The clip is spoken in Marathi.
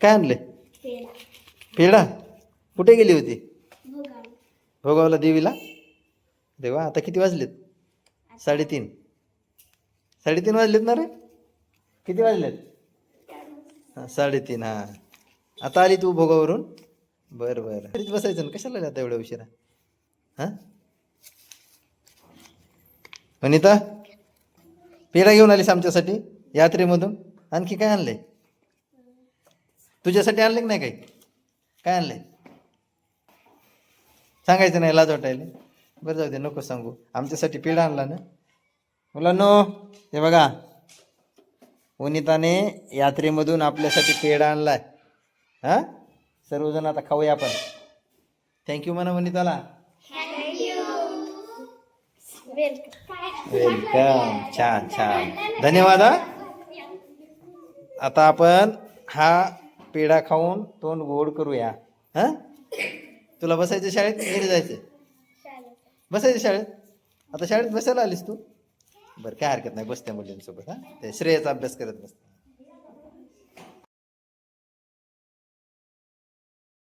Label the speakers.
Speaker 1: काय आणले? पेढा. कुठे गेली होती? भोगावला देवीला. देवा, आता किती वाजलेत? 3:30. 3:30 वाजलेत ना रे? किती वाजलेत? 3:30. हा, आता आली तू भोगावरून? बरं बरं, घरीच बसायचं ना, कशाला आता एवढ्या उशिरा? हा वनिता, पेढा घेऊन आलीस आमच्यासाठी यात्रेमधून? आणखी काय आणलंय? तुझ्यासाठी आणले की नाही काही? काय आणलंय सांगायचं नाही, लाज वाटायला. बरं जाऊ दे, नको सांगू. आमच्यासाठी पेढा आणला ना मुलांनो. हे बघा, वनिताने यात्रेमधून आपल्यासाठी पेढा आणलाय. हा, सर्वजण आता खाऊया आपण. थँक्यू म्हणा वनिताला. वेलकम. छान छान, धन्यवाद. हा, आता आपण हा पेढा खाऊन तोंड गोड करूया. हा, तुला बसायचं शाळेत, घरी जायचं? बसायचं शाळेत. आता शाळेत बसायला आलीस तू? बरं, काय हरकत नाही, बसत्या मुलींसोबत. हा, ते श्रेयाचा अभ्यास करत बस.